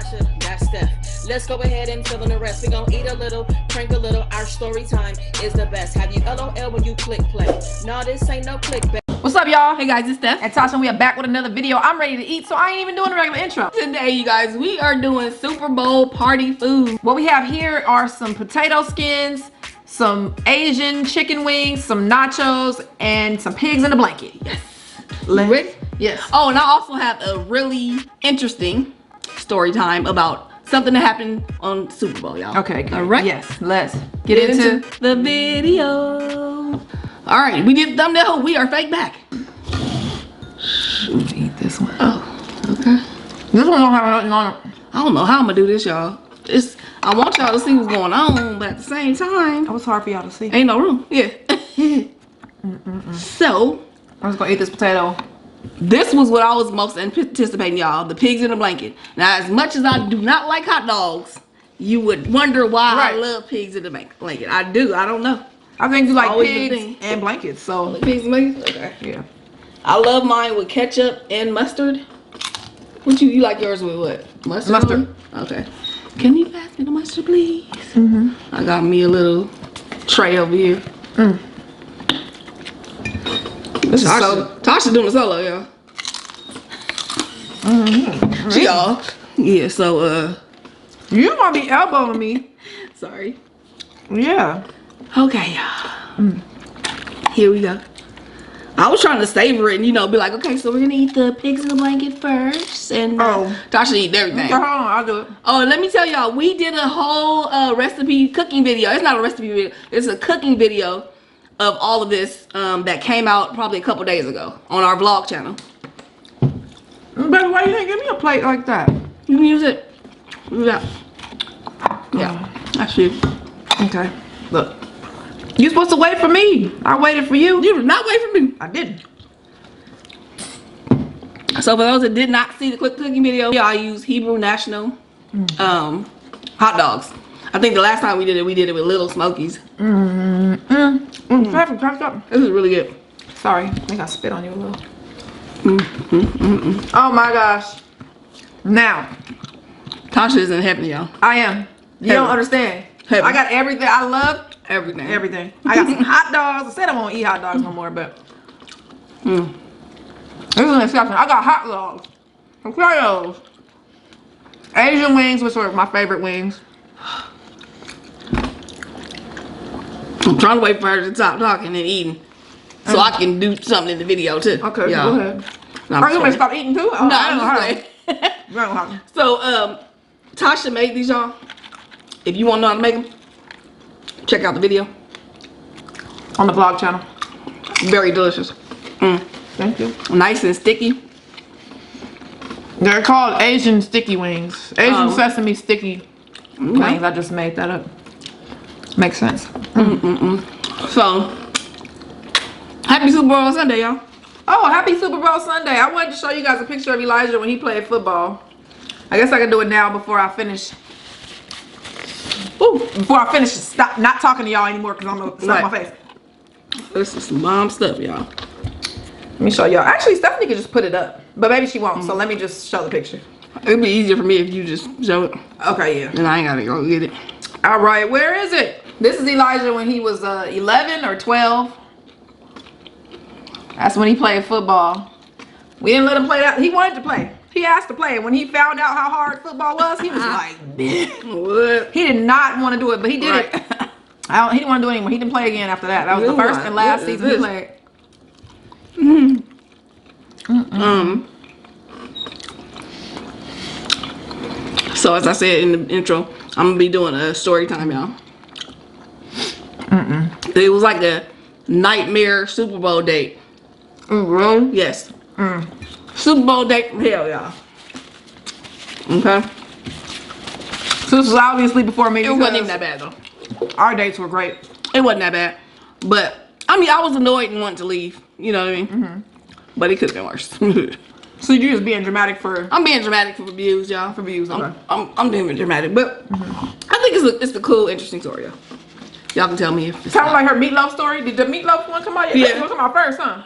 Tasha, that's Steph. Let's go ahead and fill in the rest. We gon' eat a little, drink a little. Our story time is the best. Have you LOL when you click play? No, this ain't no clickbait. What's up, y'all? Hey guys, it's Steph and Tasha, and we are back with another video. I'm ready to eat, so I ain't even doing a regular intro. Today, you guys, we are doing Super Bowl party food. What we have here are some potato skins, some Asian chicken wings, some nachos, and some pigs in a blanket. Yes. Ready? Yes. Oh, and I also have a really interesting story time about something that happened on Super Bowl, y'all. Okay, good. All right. Yes, let's get into the video. All right, we did the thumbnail. We are fake back. Shoot, eat this one. Oh, okay. This one don't have nothing on it. I don't know how I'm gonna do this, y'all. I want y'all to see what's going on, but at the same time, It was hard for y'all to see. ain't no room. Yeah. So, I'm just gonna eat this potato. this was what I was most anticipating, y'all. The pigs in a blanket. Now, as much as I do not like hot dogs, you would wonder why I love pigs in a blanket. I do. I don't know. I think you like Always pigs and blankets, so Pigs and blankets? Okay. yeah. I love mine with ketchup and mustard. What you like yours with what? Mustard? Okay. Can you pass me the mustard, please? I got me a little tray over here. This is Tasha doing the solo, y'all. She off. Yeah, so you gonna be elbowing me. sorry. Yeah. Okay, y'all. Here we go. I was trying to savor it and, be like, okay, so we're gonna eat the pigs in the blanket first. And Tasha eat everything. Okay, hold on, I'll do it. Oh, and let me tell y'all, we did a whole recipe cooking video. It's not a recipe video, it's a cooking video of all of this that came out probably a couple days ago on our vlog channel. Baby, why you didn't give me a plate like that? You can use it. Yeah. Yeah, that's you. Okay, look. You supposed to wait for me. I waited for you. You did not wait for me. I didn't. So for those that did not see the quick cooking video, I use Hebrew National hot dogs. I think the last time we did it with Little Smokies. This This is really good. Sorry, I think I spit on you a little. Oh my gosh. Now, Tasha is in heaven, y'all. I am. You don't understand. Heaven. I got everything. I love Everything. everything. I got some hot dogs. I said I won't eat hot dogs no more, but this is an exception. I got hot dogs, potatoes, Asian wings, which are my favorite wings. I'm trying to wait for her to stop talking and eating so I can do something in the video too. Okay, y'all. go ahead. No, Are you gonna stop eating too? Oh, No, I don't know I'm how. just So, Tasha made these, y'all. If you want to know how to make them, check out the video. On the vlog channel. Very delicious. Thank you. Nice and sticky. They're called Asian sticky wings. Asian sesame sticky wings. I just made that up. Makes sense. So, happy Super Bowl Sunday, y'all. Oh, happy Super Bowl Sunday. I wanted to show you guys a picture of Elijah when he played football. I guess I can do it now before I finish. Before I finish, stop not talking to y'all anymore because I'm going to stop my face. This is some bomb stuff, y'all. Let me show y'all. Actually, Stephanie could just put it up. But maybe she won't. So let me just show the picture. It'd be easier for me if you just show it. Okay, yeah. And I ain't got to go get it. All right, where is it? This is Elijah when he was 11 or 12. That's when he played football. We didn't let him play that. He wanted to play. He asked to play. And when he found out how hard football was, he was like, What? he did not want to do it, but he did it. He didn't want to do it anymore. He didn't play again after that. That was the first and last season he played. So as I said in the intro, I'm gonna be doing a story time, y'all. It was like a nightmare Super Bowl date. Really? Yes. Super Bowl date from hell, y'all. Okay. So this was obviously before me. It wasn't even that bad though. Our dates were great. It wasn't that bad. But I mean, I was annoyed and wanted to leave. You know what I mean? But it could have been worse. So you're just being dramatic for? I'm being dramatic for views, y'all. For views, okay. I'm being dramatic, but I think it's a cool, interesting story, y'all. Y'all can tell me if it's kind of like her meatloaf story. Did the meatloaf one come out yet? Yeah. This one come out first, huh?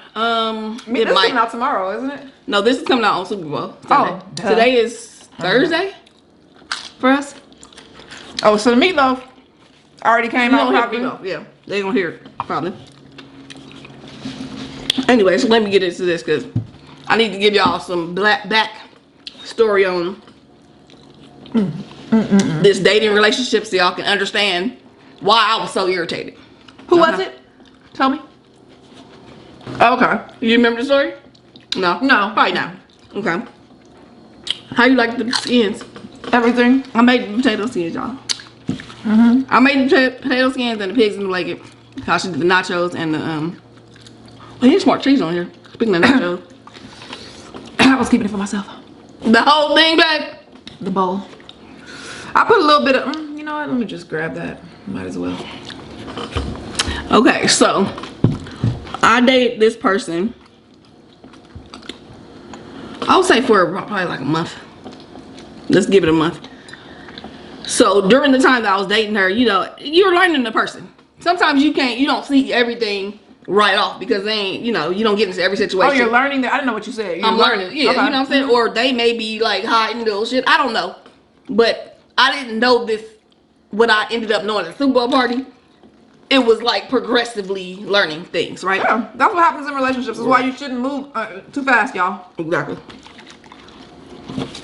It this might coming out tomorrow, isn't it? No, this is coming out on Super Bowl Sunday. Oh, duh. Today is Thursday. for us. Oh, so the meatloaf already came out. Meatloaf. Yeah, they gonna hear it probably. Anyway, so let me get into this because I need to give y'all some back story on this dating relationship so y'all can understand why I was so irritated. Who was it? Tell me. Okay. You remember the story? No. No. Probably not. Okay. How you like the skins? Everything. I made the potato skins, y'all. I made the potato skins and the pigs in the blanket. Tasha did the nachos and the well, here's more cheese on here. Speaking of nachos, I was keeping it for myself. the whole thing back. The bowl. I put a little bit of. You know what? Let me just grab that. Might as well. Okay, so I dated this person. I would say for probably like a month. Let's give it a month. So during the time that I was dating her, you know, you're learning the person. Sometimes you don't see everything right off because they ain't, you know, you don't get into every situation. Oh, you're learning that? I didn't know what you said. I'm learning. Yeah, okay. You know what I'm saying? Or they may be like hiding little shit. I don't know. But I didn't know this when I ended up knowing at the Super Bowl party. It was like progressively learning things, right? Yeah, that's what happens in relationships. That's why you shouldn't move too fast, y'all. Exactly.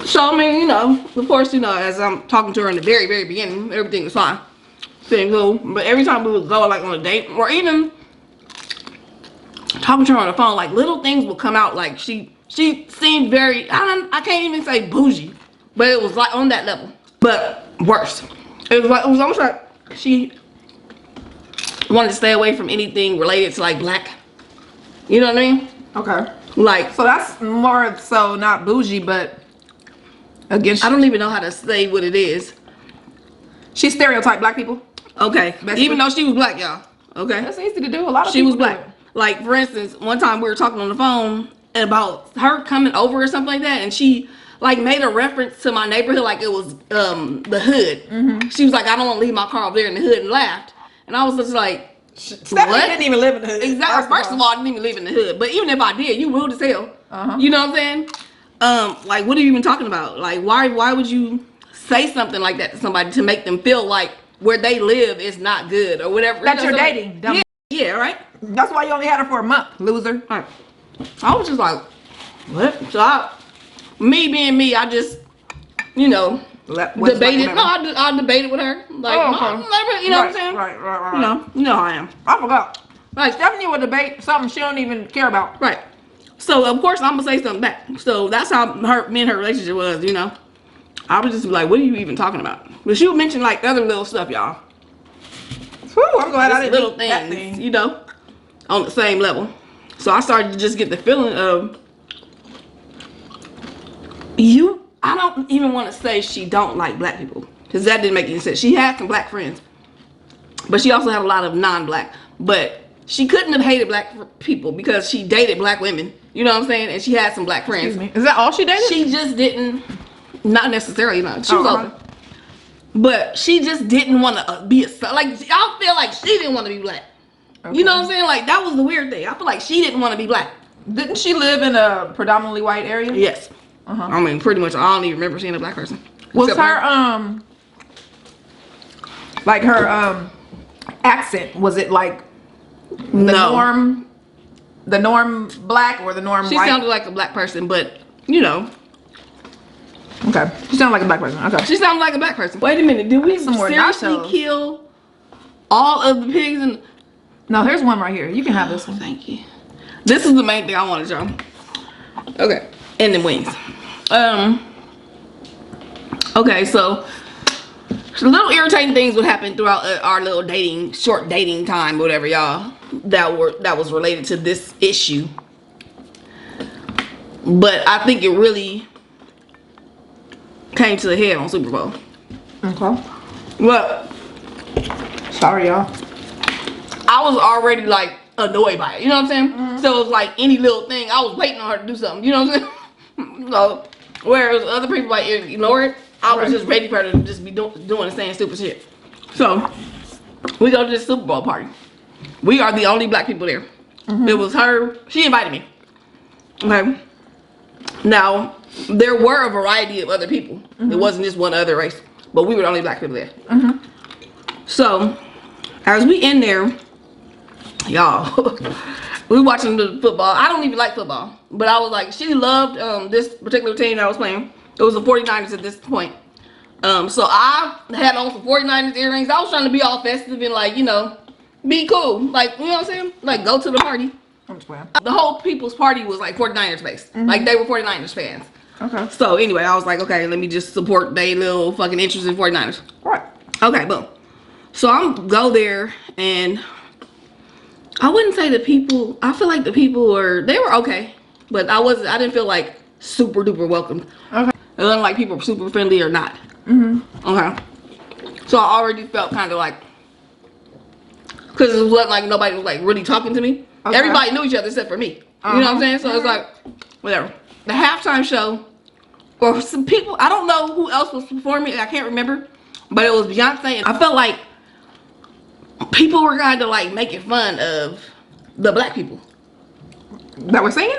So, I mean, you know, of course, you know, as I'm talking to her in the very, very beginning, everything was fine. Thing cool. But every time we would go, like, on a date, or even talking to her on the phone, like, little things would come out. Like, she seemed very, I can't even say bougie, but it was, like, on that level. But worse. It was almost like she wanted to stay away from anything related to, like, black. You know what I mean? Okay. Like, so that's more so not bougie, but against. I don't even know how to say what it is. She stereotyped black people. Okay. Basically. Even though she was black, y'all. Okay. That's easy to do. A lot of she people was black. Like, for instance, one time we were talking on the phone about her coming over or something like that, and she like made a reference to my neighborhood like it was the hood. She was like, I don't want to leave my car over there in the hood, and laughed. And I was just like, Stephanie didn't even live in the hood. Exactly. First of all, I didn't even live in the hood. But even if I did, you rude as hell. You know what I'm saying? Like, what are you even talking about? Like, why would you say something like that to somebody to make them feel like where they live is not good or whatever? That you're dating. Yeah, right? That's why you only had her for a month, loser. Right. I was just like, what? So me being me, I just, you know, debated. No, I debated with her. Like, you know what I'm saying? Right. You know how I am. I forgot. Like, Stephanie would debate something she don't even care about. Right. So, of course, I'm going to say something back. So, that's how me and her relationship was, you know. I would just be like, what are you even talking about? But she would mention, like, other little stuff, y'all. I'm glad I didn't little do things, that thing. You know, on the same level. So, I started to just get the feeling of, I don't even want to say she don't like black people. Because that didn't make any sense. She had some black friends. But she also had a lot of non-black. But she couldn't have hated black people because she dated black women. You know what I'm saying? And she had some black friends. Excuse me. Is that all she dated? She just didn't, not necessarily, no. She was open. But she just didn't want to be like, I feel like she didn't want to be black. Okay. You know what I'm saying? Like, that was the weird thing. I feel like she didn't want to be black. Didn't she live in a predominantly white area? Yes. I mean, pretty much, I don't even remember seeing a black person. Was her, like her, accent, was it like the norm black or the norm white? She sounded like a black person, but, you know. Okay. She sounded like a black person. Okay. She sounded like a black person. Wait a minute. Did we seriously kill all of the pigs? No, here's one right here. You can have this one. Thank you. This is the main thing I wanted, y'all. Okay. And then wings. Okay, so little irritating things would happen throughout our little short dating time, whatever, y'all, that was related to this issue. But I think it really came to the head on Super Bowl. Okay. Well, sorry, y'all. I was already like annoyed by it. You know what I'm saying? So it was like any little thing. I was waiting on her to do something. You know what I'm saying? So, whereas other people like ignore it, I was just ready for her to just be doing the same stupid shit. So, we go to this Super Bowl party. We are the only black people there. It was her. She invited me. Okay. Now, there were a variety of other people. It wasn't just one other race. but we were the only black people there. So as we in there, y'all, we watching the football. I don't even like football, but I was like, she loved this particular team that I was playing. It was the 49ers at this point. So I had on some 49ers earrings. I was trying to be all festive and like, you know, be cool. Like, you know what I'm saying? Like, go to the party. The whole people's party was like 49ers based. Like, they were 49ers fans. Okay. So anyway, I was like, okay, let me just support they little fucking interest in 49ers. Right. Okay, boom. So I'm go there, and I wouldn't say the people, I feel like the people they were okay, but I didn't feel like super duper welcomed. Okay. It wasn't like people were super friendly or not. Okay. So I already felt kind of like, because it wasn't like nobody was like really talking to me. Okay. Everybody knew each other except for me. You know what I'm saying? So it's like, whatever. The halftime show, or some people, I don't know who else was performing, I can't remember, but it was Beyonce, and I felt like people were kind of like making fun of the black people that were singing.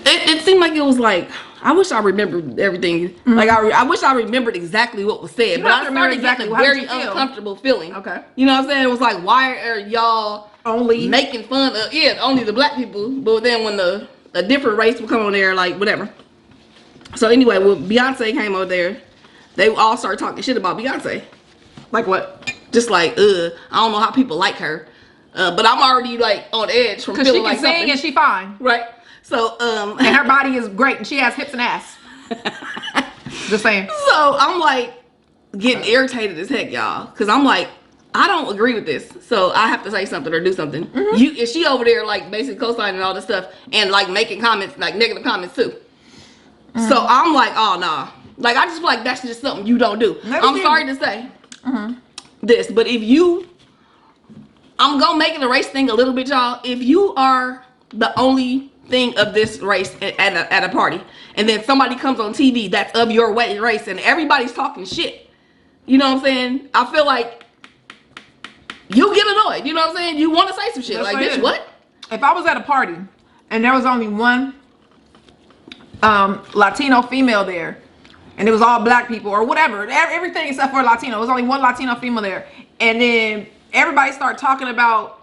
It seemed like it was like, I wish I remembered everything. Like I wish I remembered exactly what was said, but I started getting a very uncomfortable feeling. Okay. You know what I'm saying? It was like, why are y'all only making fun of only the black people? But then when a different race would come on there, like whatever. So anyway, when Beyonce came over there, they all started talking shit about Beyonce. Like what? Just like, I don't know how people like her. But I'm already like on edge from feeling like something. Because she can sing and she fine. Right. So, and her body is great and she has hips and ass. Just saying. So I'm like getting irritated as heck, y'all. Cause I'm like, I don't agree with this. So I have to say something or do something. Is she over there like basically co-signing all this stuff and like making comments, like negative comments too. So I'm like, oh nah. Like I just feel like that's just something you don't do. I'm sorry to say this, but if you, I'm gonna make it a race thing a little bit, y'all. If you are the only thing of this race at a party, and then somebody comes on TV that's of your race, and everybody's talking shit, you know what I'm saying? I feel like you get annoyed. You know what I'm saying? You want to say some shit like, bitch, what? If I was at a party and there was only one Latino female there, and it was all black people or whatever, everything except for Latino, it was only one Latino female there, and then everybody started talking about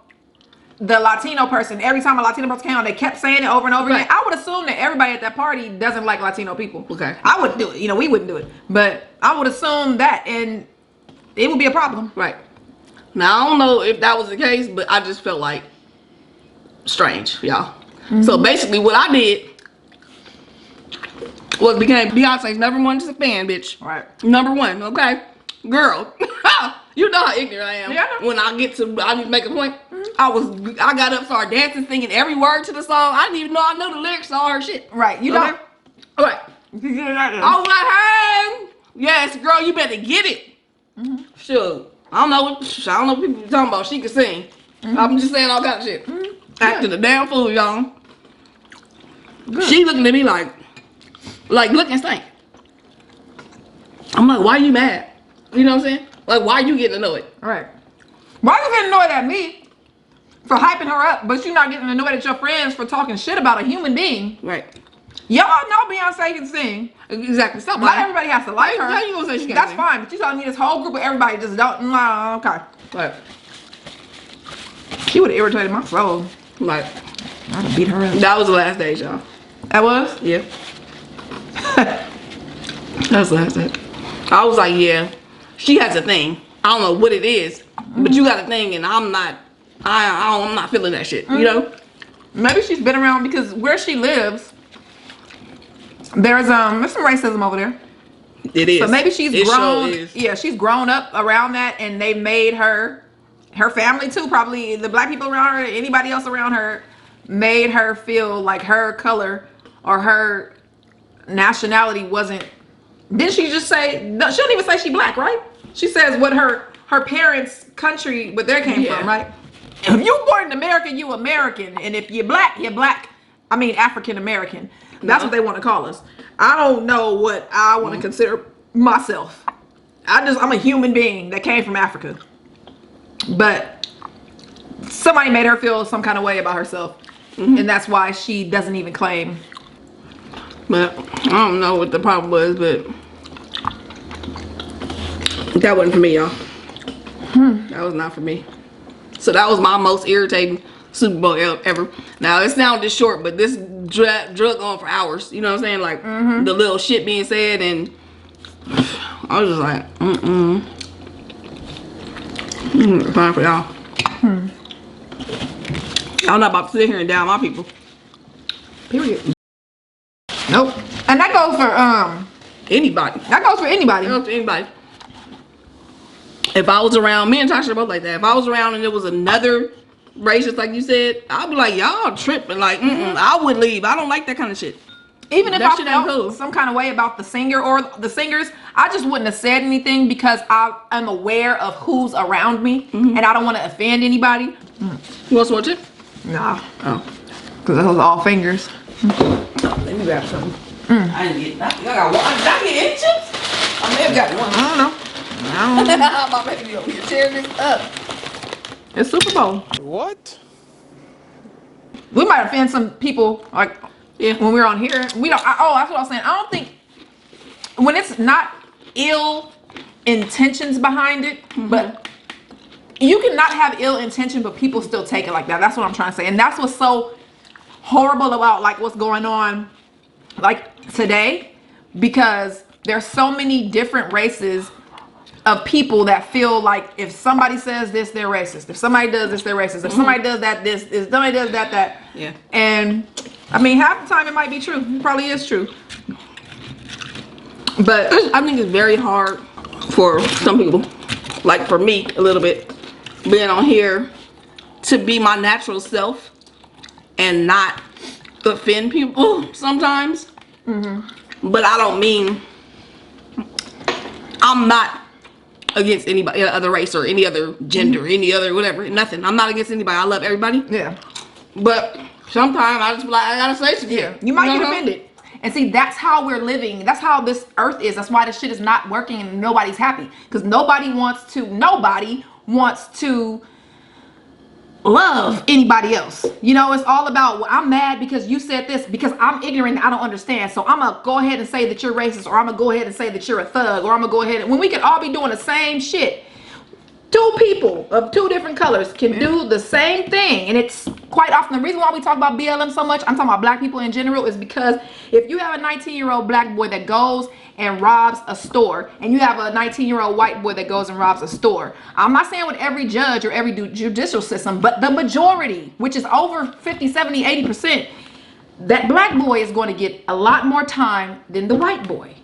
the Latino person. Every time a Latino person came on, they kept saying it over and over again. I would assume that everybody at that party doesn't like Latino people. Okay. I wouldn't do it. You know, we wouldn't do it. But I would assume that, and it would be a problem. Right. Now, I don't know if that was the case, but I just felt like strange, y'all. So basically what I did was became Beyonce's #1 fan, bitch. Right. #1, okay? Girl. You know how ignorant I am. Yeah. When I need to make a point. I got up, started dancing, singing every word to the song. I didn't even know I knew the lyrics to all her shit. Right. You don't. All right. I was like, hey, yes, girl, you better get it. Sure. I don't know what people talking about. She can sing. I'm just saying all kind of shit. Acting a damn fool, y'all. She looking at me like look and stink. I'm like, why are you mad? You know what I'm saying? Like, why are you getting annoyed? Right. Why are you getting annoyed at me for hyping her up, but you're not getting annoyed at your friends for talking shit about a human being? Right. Y'all know Beyonce can sing. Exactly. Stop. Not everybody has to like her. How you gonna say she can't That's sing? fine, but you telling me this whole group of everybody just don't. Nah, okay. Right. She would have irritated my soul. Like, I'd have beat her up. that was the last day, y'all. That was? Yeah. That's the last day. I was like, yeah, she has a thing. I don't know what it is, but you got a thing, and I'm not feeling that shit. You know? Maybe she's been around because where she lives, there's some racism over there. It is. So maybe she's grown. Sure is. Yeah, she's grown up around that, and they made her family too. Probably the black people around her, anybody else around her, made her feel like her color or her nationality wasn't. Didn't she just say? No, she don't even say she black, right? She says what her parents' country, what they came from, right? If you born in America, you American, and if you're black, you're black. I mean African American. That's what they want to call us. I don't know what I want to consider myself. I'm a human being that came from Africa. But somebody made her feel some kind of way about herself. And that's why she doesn't even claim. But I don't know what the problem was, but That wasn't for me, y'all. That was not for me. So that was my most irritating Super Bowl ever. Now it sounded short, but this drug on for hours. You know what I'm saying? Like the little shit being said, and I was just like, fine for y'all. I'm not about to sit here and down my people. Period. Nope. And that goes for Anybody. that goes for anybody. That goes for anybody. If I was around, me and Tasha are both like that. If I was around and there was another racist, like you said, I'd be like, y'all tripping. Like, I would leave. I don't like that kind of shit. Even if That I shit ain't felt cool. some kind of way about the singer or the singers, I just wouldn't have said anything because I'm aware of who's around me and I don't want to offend anybody. You want to watch it? Nah. Oh. Because those are all fingers. Let me grab something. I didn't get that. I got one. Did I get any chips? I may have got one. I don't know. My baby over here tearing this up. It's Super Bowl. What? We might offend some people like when we're on here. We don't. Oh, that's what I was saying. I don't think when it's not ill intentions behind it, but you can not have ill intention, but people still take it like that. That's what I'm trying to say, and that's what's so horrible about like what's going on like today, because there's so many different races of people that feel like if somebody says this, they're racist. If somebody does this, they're racist. If somebody does that, this. If somebody does that, that. Yeah. And I mean, half the time it might be true. It probably is true. But I think it's very hard for some people, like for me a little bit, being on here to be my natural self and not offend people sometimes. But I don't mean, I'm not against anybody, other race or any other gender, any other whatever, nothing. I'm not against anybody. I love everybody. yeah. But sometimes I just be like, I gotta say some shit. Yeah, you might get know? offended. And see, that's how we're living. That's how this earth is. That's why this shit is not working and nobody's happy. Because nobody wants to love anybody else. You know, it's all about, well, I'm mad because you said this, because I'm ignorant and I don't understand. So I'm going to go ahead and say that you're racist, or I'm going to go ahead and say that you're a thug, or I'm going to go ahead and, when we can all be doing the same shit. Two people of two different colors can do the same thing. And it's quite often, the reason why we talk about BLM so much, I'm talking about black people in general, is because if you have a 19-year-old black boy that goes and robs a store, and you have a 19-year-old white boy that goes and robs a store, I'm not saying with every judge or every judicial system, but the majority, which is over 50, 70, 80%, that black boy is going to get a lot more time than the white boy.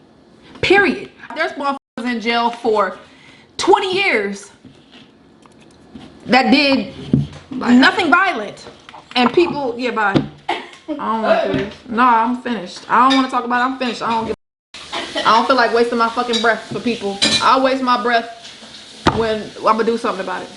Period. There's motherfuckers in jail for 20 years that did nothing violent, and people, yeah, bye. I don't want to do this. No, I'm finished. I don't want to talk about it. I'm finished. I don't feel like wasting my fucking breath for people. I'll waste my breath when I'm gonna do something about it.